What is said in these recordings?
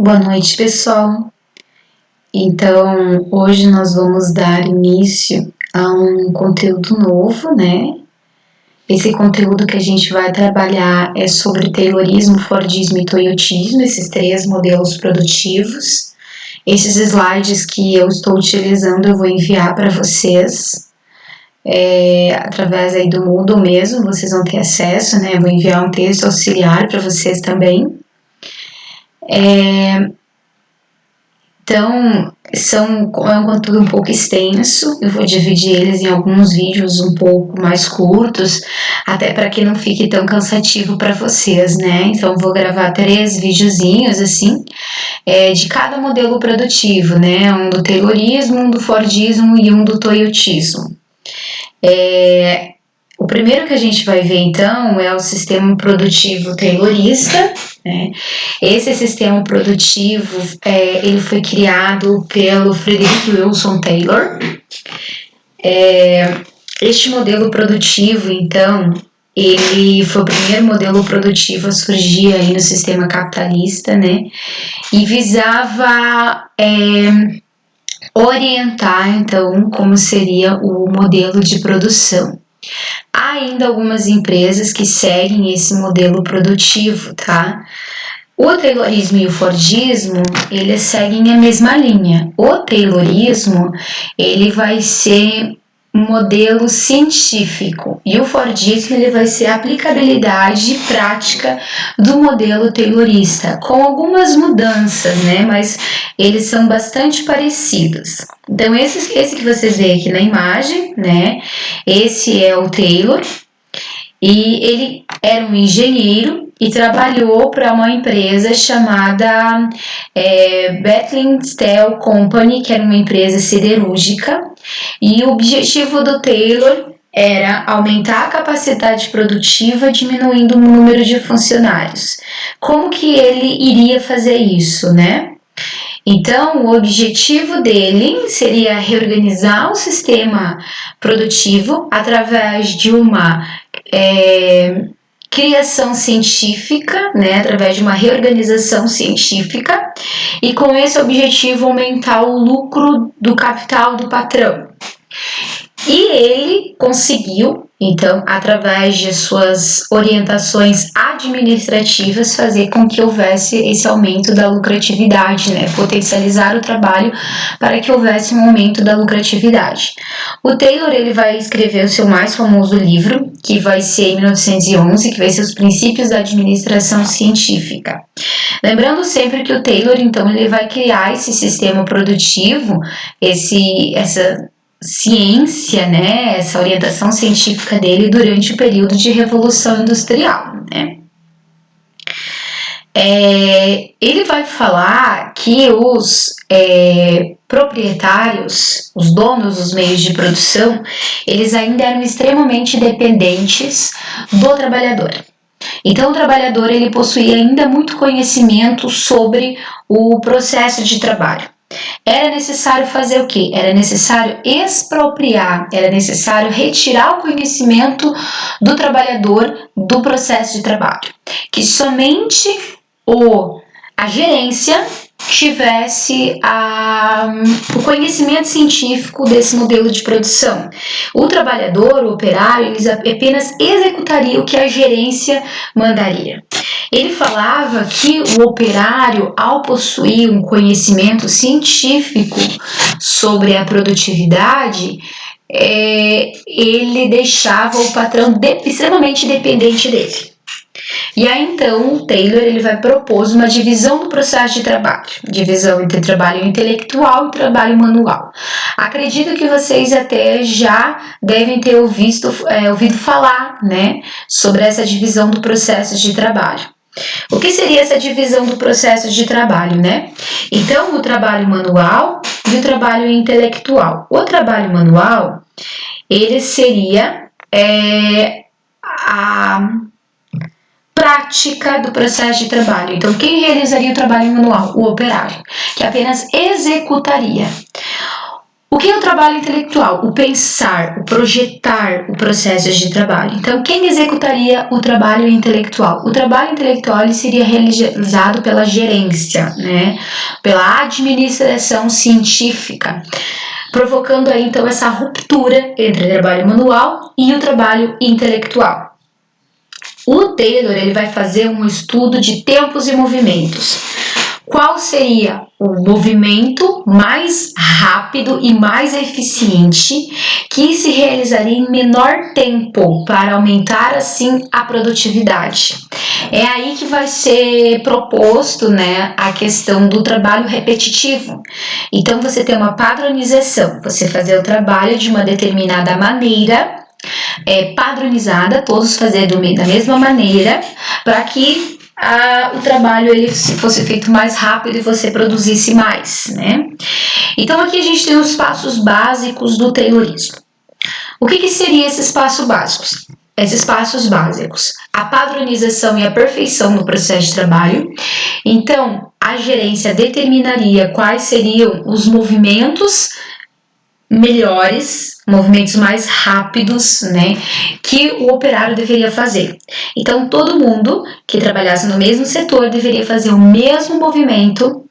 Boa noite, pessoal. Então, hoje nós vamos dar início a um conteúdo novo, né? Esse conteúdo que a gente vai trabalhar é sobre Taylorismo, Fordismo e Toyotismo, esses três modelos produtivos. Esses slides que eu estou utilizando eu vou enviar para vocês, através aí do Moodle mesmo, vocês vão ter acesso, né? Eu vou enviar um texto auxiliar para vocês também. Então, é um conteúdo um pouco extenso, eu vou dividir eles em alguns vídeos um pouco mais curtos, até para que não fique tão cansativo para vocês, né? Então, vou gravar 3 videozinhos, assim, de cada modelo produtivo, né? Um do Taylorismo, um do Fordismo e um do Toyotismo. O primeiro que a gente vai ver, então, é o sistema produtivo taylorista, né? Esse sistema produtivo, ele foi criado pelo Frederick Wilson Taylor. Este modelo produtivo, então, ele foi o primeiro modelo produtivo a surgir aí no sistema capitalista, né? E visava orientar, então, como seria o modelo de produção. Há ainda algumas empresas que seguem esse modelo produtivo, tá? O Taylorismo e o Fordismo, eles seguem a mesma linha. O Taylorismo, ele vai ser um modelo científico e o Fordismo, ele vai ser a aplicabilidade prática do modelo taylorista, com algumas mudanças, né? Mas eles são bastante parecidos. Então, esse que vocês veem aqui na imagem, né? Esse é o Taylor e ele era um engenheiro e trabalhou para uma empresa chamada Bethlehem Steel Company, que era uma empresa siderúrgica, e o objetivo do Taylor era aumentar a capacidade produtiva, diminuindo o número de funcionários. Como que ele iria fazer isso, né? Então, o objetivo dele seria reorganizar o sistema produtivo através de uma criação científica, né, através de uma reorganização científica, e com esse objetivo aumentar o lucro do capital do patrão. E ele conseguiu, então, através de suas orientações administrativas, fazer com que houvesse esse aumento da lucratividade, né? Potencializar o trabalho para que houvesse um aumento da lucratividade. O Taylor, ele vai escrever o seu mais famoso livro, que vai ser em 1911, que vai ser Os Princípios da Administração Científica. Lembrando sempre que o Taylor, então, ele vai criar esse sistema produtivo, essa ciência, né, essa orientação científica dele durante o período de Revolução Industrial, né. Ele vai falar que os proprietários, os donos dos meios de produção, eles ainda eram extremamente dependentes do trabalhador. Então, o trabalhador, ele possuía ainda muito conhecimento sobre o processo de trabalho. Era necessário fazer o quê? Era necessário expropriar, era necessário retirar o conhecimento do trabalhador do processo de trabalho. Que somente a gerência tivesse o conhecimento científico desse modelo de produção. O trabalhador, o operário, eles apenas executariam o que a gerência mandaria. Ele falava que o operário, ao possuir um conhecimento científico sobre a produtividade, ele deixava o patrão extremamente dependente dele. E aí, então, o Taylor, ele vai propor uma divisão do processo de trabalho, divisão entre trabalho intelectual e trabalho manual. Acredito que vocês até já devem ter ouvido falar, né, sobre essa divisão do processo de trabalho. O que seria essa divisão do processo de trabalho, né? Então, o trabalho manual e o trabalho intelectual. O trabalho manual, ele seria a prática do processo de trabalho. Então, quem realizaria o trabalho manual? O operário, que apenas executaria. O que é o trabalho intelectual? O pensar, o projetar o processo de trabalho. Então, quem executaria o trabalho intelectual? O trabalho intelectual ele seria realizado pela gerência, né? Pela administração científica, provocando aí então essa ruptura entre o trabalho manual e o trabalho intelectual. O Taylor ele vai fazer um estudo de tempos e movimentos. Qual seria o movimento mais rápido e mais eficiente que se realizaria em menor tempo para aumentar assim a produtividade? É aí que vai ser proposto, né, a questão do trabalho repetitivo. Então você tem uma padronização, você fazer o trabalho de uma determinada maneira, padronizada, todos fazer da mesma maneira, para que o trabalho ele fosse feito mais rápido e você produzisse mais, né? Então aqui a gente tem os passos básicos do Taylorismo. O que seriam esses passos básicos? Esses passos básicos, a padronização e a perfeição no processo de trabalho. Então, a gerência determinaria quais seriam os movimentos melhores, movimentos mais rápidos, né, que o operário deveria fazer. Então, todo mundo que trabalhasse no mesmo setor deveria fazer o mesmo movimento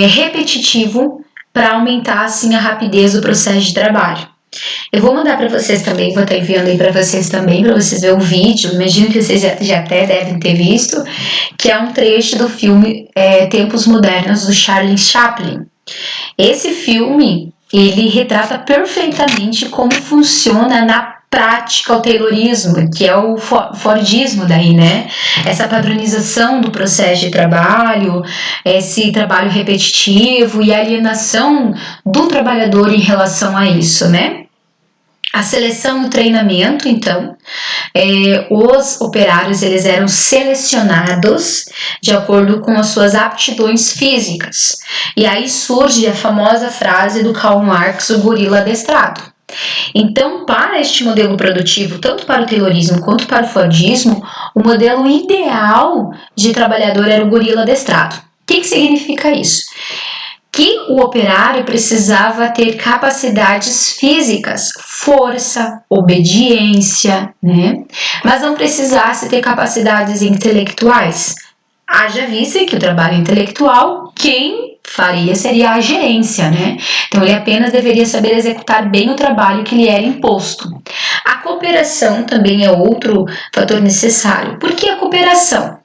repetitivo para aumentar, assim, a rapidez do processo de trabalho. Eu vou mandar para vocês também, vou estar enviando aí para vocês também, para vocês verem o vídeo, imagino que vocês já até devem ter visto, que é um trecho do filme Tempos Modernos, do Charlie Chaplin. Esse filme, ele retrata perfeitamente como funciona na prática o Taylorismo, que é o Fordismo daí, né? Essa padronização do processo de trabalho, esse trabalho repetitivo e a alienação do trabalhador em relação a isso, né? A seleção e o treinamento, então, os operários eles eram selecionados de acordo com as suas aptidões físicas. E aí surge a famosa frase do Karl Marx, o gorila adestrado. Então, para este modelo produtivo, tanto para o Taylorismo quanto para o Fordismo, o modelo ideal de trabalhador era o gorila adestrado. O que significa isso? Que o operário precisava ter capacidades físicas, força, obediência, né? Mas não precisasse ter capacidades intelectuais. Haja vista que o trabalho intelectual, quem faria seria a gerência, né? Então ele apenas deveria saber executar bem o trabalho que lhe era imposto. A cooperação também é outro fator necessário. Por que a cooperação?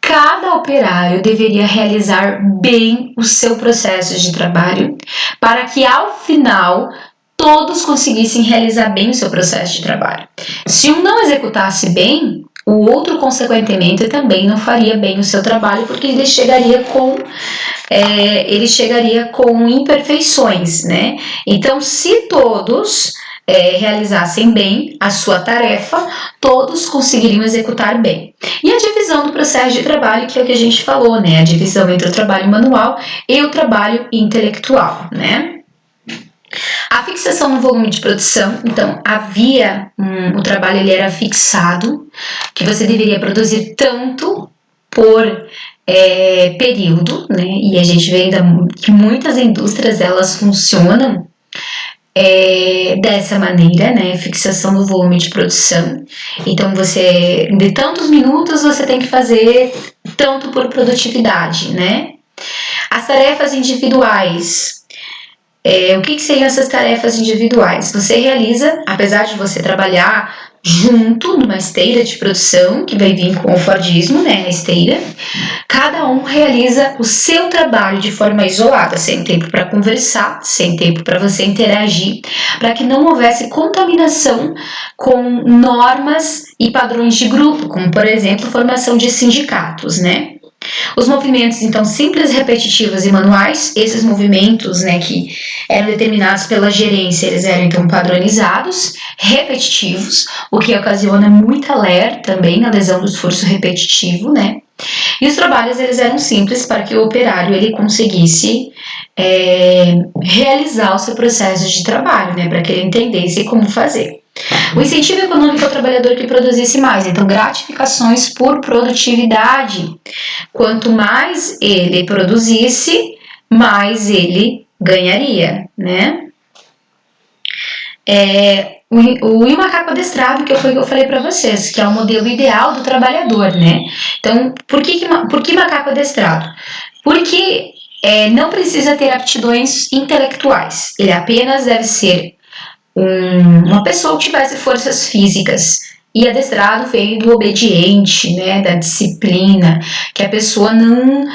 Cada operário deveria realizar bem o seu processo de trabalho para que ao final todos conseguissem realizar bem o seu processo de trabalho. Se um não executasse bem, o outro consequentemente também não faria bem o seu trabalho porque ele chegaria com imperfeições, né? Então, se todos realizassem bem a sua tarefa, todos conseguiriam executar bem. E a divisão do processo de trabalho, que é o que a gente falou, né? A divisão entre o trabalho manual e o trabalho intelectual, né? A fixação no volume de produção, então o trabalho ele era fixado, que você deveria produzir tanto por período, né? E a gente vê que muitas indústrias elas funcionam dessa maneira, né? Fixação do volume de produção. Então de tantos minutos você tem que fazer tanto por produtividade, né? As tarefas individuais. O que seriam essas tarefas individuais? Você realiza, apesar de você trabalhar junto numa esteira de produção, que vai vir com o Fordismo, né, na esteira, cada um realiza o seu trabalho de forma isolada, sem tempo para conversar, sem tempo para você interagir, para que não houvesse contaminação com normas e padrões de grupo, como, por exemplo, formação de sindicatos, né? Os movimentos, então, simples, repetitivos e manuais, esses movimentos, né, que eram determinados pela gerência, eles eram, então, padronizados, repetitivos, o que ocasiona muita LER também, a lesão do esforço repetitivo, né, e os trabalhos, eles eram simples para que o operário, ele conseguisse realizar o seu processo de trabalho, né, para que ele entendesse como fazer. O incentivo econômico ao trabalhador que produzisse mais, então gratificações por produtividade. Quanto mais ele produzisse, mais ele ganharia, né? O macaco adestrado, que foi o que eu falei para vocês, que é o modelo ideal do trabalhador, né? Então, por que macaco adestrado? Porque não precisa ter aptidões intelectuais, ele apenas deve ser uma pessoa que tivesse forças físicas. E adestrado veio do obediente, né, da disciplina, que a pessoa não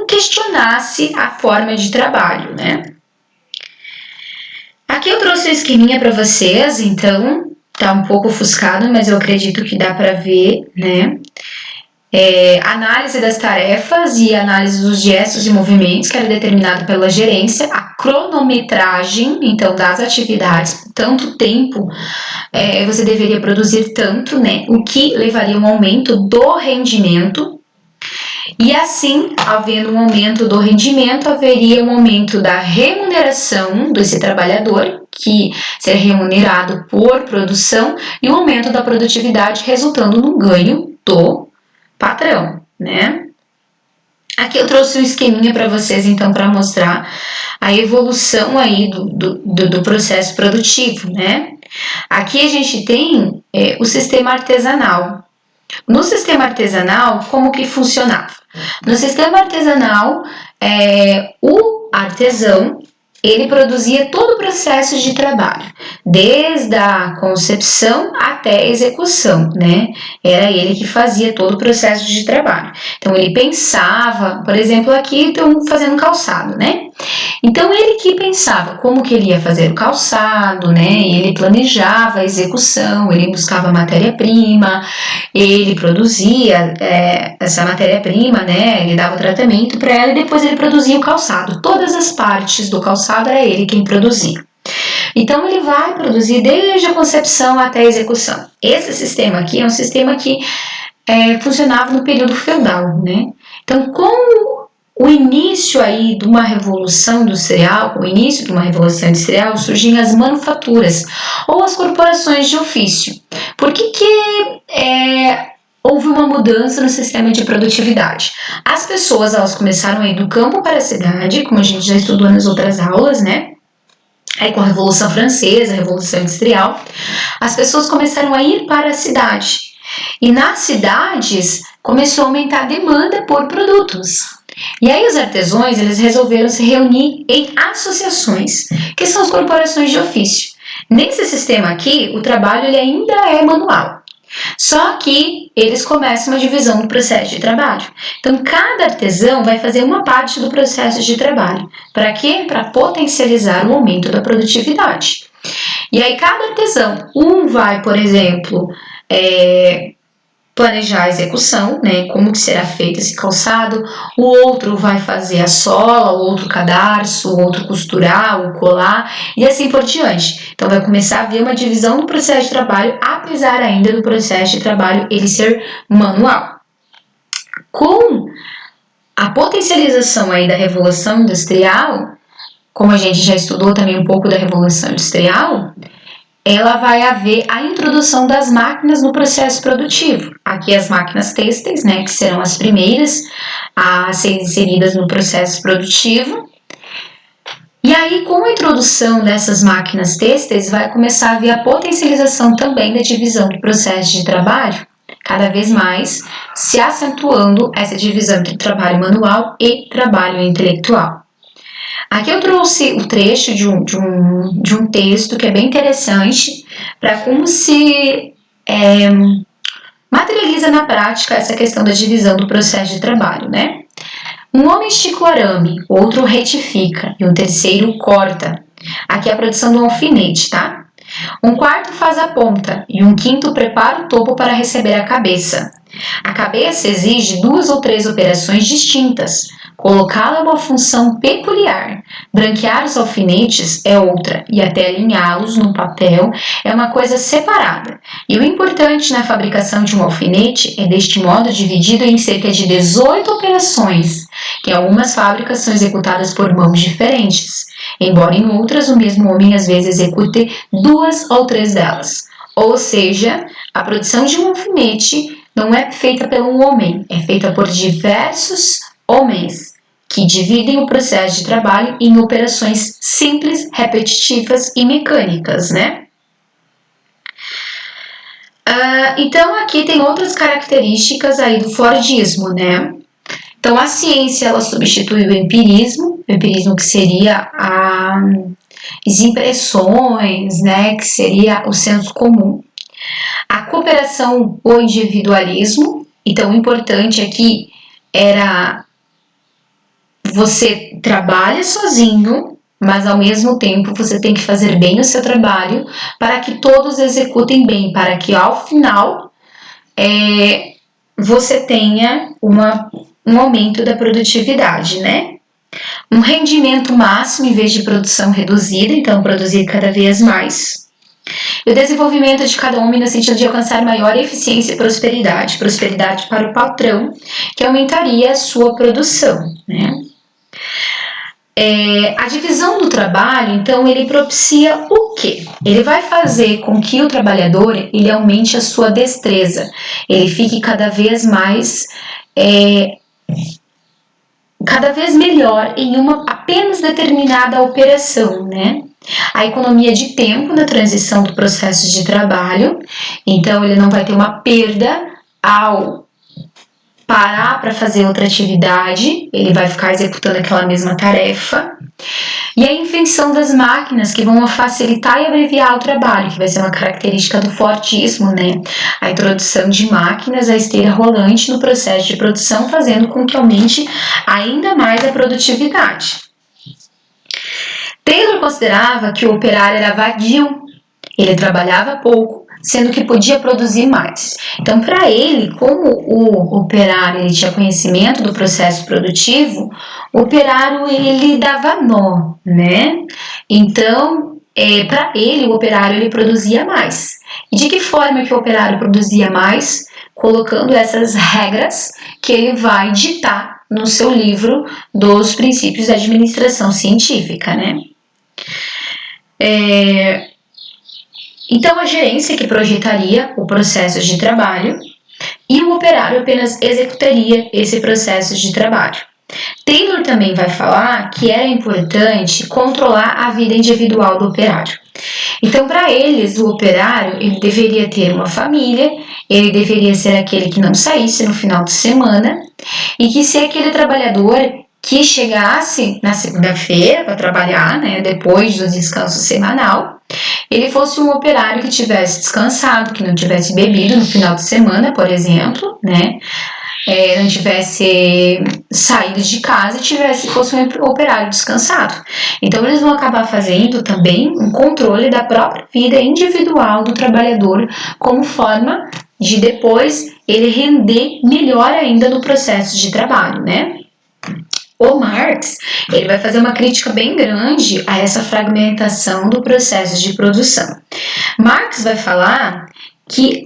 questionasse a forma de trabalho, né? Aqui eu trouxe um esqueminha para vocês, então tá um pouco ofuscado, mas eu acredito que dá para ver, né? Análise das tarefas e análise dos gestos e movimentos que era determinado pela gerência, a cronometragem, então, das atividades, tanto tempo você deveria produzir tanto, né? O que levaria a um aumento do rendimento. E assim, havendo um aumento do rendimento, haveria um aumento da remuneração desse trabalhador, que seria remunerado por produção, e um aumento da produtividade, resultando no ganho do patrão, né? Aqui eu trouxe um esqueminha para vocês, então, para mostrar a evolução aí do processo produtivo, né? Aqui a gente tem o sistema artesanal. No sistema artesanal, como que funcionava? No sistema artesanal, o artesão, ele produzia todo o processo de trabalho, desde a concepção até a execução, né? Era ele que fazia todo o processo de trabalho. Então, ele pensava, por exemplo, aqui estão fazendo calçado, né? Então, ele que pensava como que ele ia fazer o calçado, né? Ele planejava a execução, ele buscava matéria-prima, ele produzia essa matéria-prima, né? Ele dava o tratamento para ela e depois ele produzia o calçado. Todas as partes do calçado era ele quem produzia. Então, ele vai produzir desde a concepção até a execução. Esse sistema aqui é um sistema que funcionava no período feudal, né? Então, com o início aí de uma revolução industrial, surgem as manufaturas ou as corporações de ofício. Por que houve uma mudança no sistema de produtividade? As pessoas elas começaram a ir do campo para a cidade, como a gente já estudou nas outras aulas, né? Aí com a Revolução Francesa, a Revolução Industrial, as pessoas começaram a ir para a cidade. E nas cidades começou a aumentar a demanda por produtos. E aí os artesãos eles resolveram se reunir em associações, que são as corporações de ofício. Nesse sistema aqui, o trabalho ele ainda é manual. Só que eles começam uma divisão do processo de trabalho. Então, cada artesão vai fazer uma parte do processo de trabalho. Para quê? Para potencializar o aumento da produtividade. E aí, cada artesão, vai, por exemplo, planejar a execução, né, como que será feito esse calçado, o outro vai fazer a sola, o outro cadarço, o outro costurar, o colar e assim por diante. Então vai começar a haver uma divisão do processo de trabalho, apesar ainda do processo de trabalho ele ser manual. Com a potencialização aí da Revolução Industrial, como a gente já estudou também um pouco da Revolução Industrial, ela vai haver a introdução das máquinas no processo produtivo. Aqui as máquinas têxteis, né, que serão as primeiras a serem inseridas no processo produtivo. E aí, com a introdução dessas máquinas têxteis, vai começar a haver a potencialização também da divisão do processo de trabalho, cada vez mais se acentuando essa divisão entre trabalho manual e trabalho intelectual. Aqui eu trouxe o trecho de um texto que é bem interessante para como se materializa na prática essa questão da divisão do processo de trabalho, né? Um homem estica o arame, outro retifica e um terceiro corta. Aqui é a produção do alfinete, tá? Um quarto faz a ponta e um quinto prepara o topo para receber a cabeça. A cabeça exige 2 ou 3 operações distintas. Colocá-la é uma função peculiar. Branquear os alfinetes é outra, e até alinhá-los no papel é uma coisa separada. E o importante na fabricação de um alfinete é deste modo dividido em cerca de 18 operações, que em algumas fábricas são executadas por mãos diferentes, embora em outras o mesmo homem às vezes execute 2 ou 3 delas. Ou seja, a produção de um alfinete não é feita por um homem, é feita por diversos homens que dividem o processo de trabalho em operações simples, repetitivas e mecânicas, né? Então, aqui tem outras características aí do Fordismo, né? Então, a ciência, ela substitui o empirismo que seria as impressões, né? Que seria o senso comum. A cooperação, o individualismo. Então, o importante aqui era você trabalha sozinho, mas ao mesmo tempo você tem que fazer bem o seu trabalho para que todos executem bem, para que ao final você tenha um aumento da produtividade, né? Um rendimento máximo em vez de produção reduzida, então produzir cada vez mais. E o desenvolvimento de cada homem no sentido de alcançar maior eficiência e prosperidade. Prosperidade para o patrão, que aumentaria a sua produção, né? A divisão do trabalho, então, ele propicia o quê? Ele vai fazer com que o trabalhador ele aumente a sua destreza, ele fique cada vez mais, cada vez melhor em uma apenas determinada operação, né? A economia de tempo na transição do processo de trabalho, então ele não vai ter uma perda ao parar para fazer outra atividade, ele vai ficar executando aquela mesma tarefa. E a invenção das máquinas que vão facilitar e abreviar o trabalho, que vai ser uma característica do Fordismo, né? A introdução de máquinas à esteira rolante no processo de produção, fazendo com que aumente ainda mais a produtividade. Taylor considerava que o operário era vadio, ele trabalhava pouco, sendo que podia produzir mais. Então, para ele, como o operário ele tinha conhecimento do processo produtivo, o operário ele dava nó, né? Então, para ele, o operário ele produzia mais. E de que forma que o operário produzia mais? Colocando essas regras que ele vai ditar no seu livro dos princípios da administração científica, né? Então, a gerência que projetaria o processo de trabalho e o operário apenas executaria esse processo de trabalho. Taylor também vai falar que era importante controlar a vida individual do operário. Então, para eles, o operário ele deveria ter uma família, ele deveria ser aquele que não saísse no final de semana e que ser aquele trabalhador que chegasse na segunda-feira para trabalhar, né, depois do descanso semanal, ele fosse um operário que tivesse descansado, que não tivesse bebido no final de semana, por exemplo, né? Não tivesse saído de casa e fosse um operário descansado. Então, eles vão acabar fazendo também um controle da própria vida individual do trabalhador como forma de depois ele render melhor ainda no processo de trabalho, né? O Marx ele vai fazer uma crítica bem grande a essa fragmentação do processo de produção. Marx vai falar que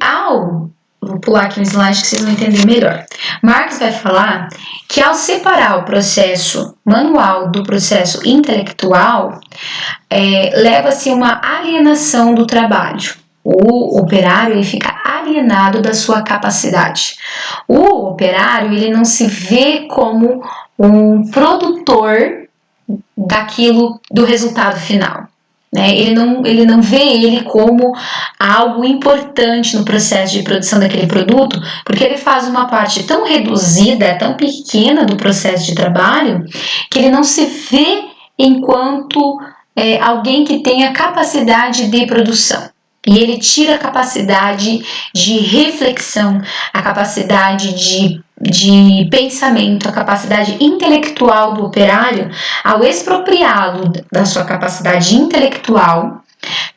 vou pular aqui um slide que vocês vão entender melhor. Marx vai falar que ao separar o processo manual do processo intelectual, leva-se uma alienação do trabalho. O operário ele fica alienado da sua capacidade. O operário ele não se vê como um produtor do resultado final. Né? Ele não vê ele como algo importante no processo de produção daquele produto, porque ele faz uma parte tão reduzida, tão pequena do processo de trabalho, que ele não se vê enquanto alguém que tenha capacidade de produção. E ele tira a capacidade de reflexão, a capacidade de pensamento, a capacidade intelectual do operário ao expropriá-lo da sua capacidade intelectual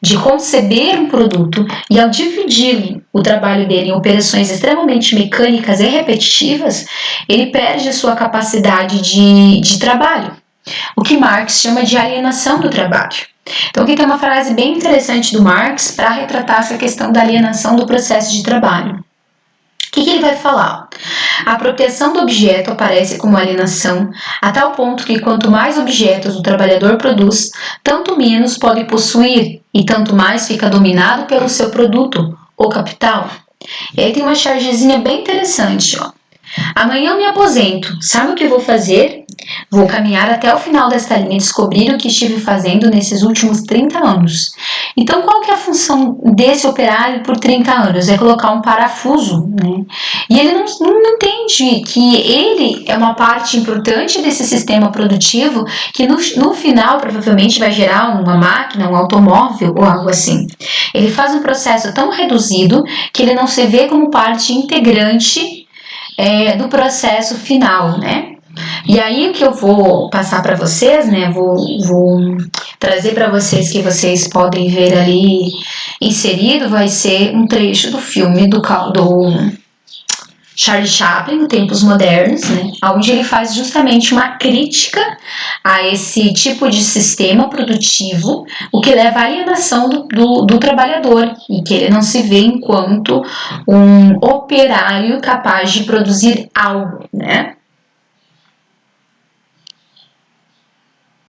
de conceber um produto e ao dividir o trabalho dele em operações extremamente mecânicas e repetitivas, ele perde a sua capacidade de trabalho, o que Marx chama de alienação do trabalho. Então aqui tem uma frase bem interessante do Marx para retratar essa questão da alienação do processo de trabalho. O que ele vai falar? A apropriação do objeto aparece como alienação a tal ponto que quanto mais objetos o trabalhador produz, tanto menos pode possuir e tanto mais fica dominado pelo seu produto, o capital. E aí tem uma chargezinha bem interessante, ó. Amanhã eu me aposento. Sabe o que eu vou fazer? Vou caminhar até o final desta linha e descobrir o que estive fazendo nesses últimos 30 anos. Então, qual que é a função desse operário por 30 anos? É colocar um parafuso, né? E ele não entende que ele é uma parte importante desse sistema produtivo que no final provavelmente vai gerar uma máquina, um automóvel ou algo assim. Ele faz um processo tão reduzido que ele não se vê como parte integrante do processo final, né? E aí o que eu vou passar para vocês, né? Vou trazer para vocês que vocês podem ver ali inserido, vai ser um trecho do filme do Charlie Chaplin, Tempos Modernos, né? Onde ele faz justamente uma crítica a esse tipo de sistema produtivo, o que leva à alienação do trabalhador e que ele não se vê enquanto um operário capaz de produzir algo, né?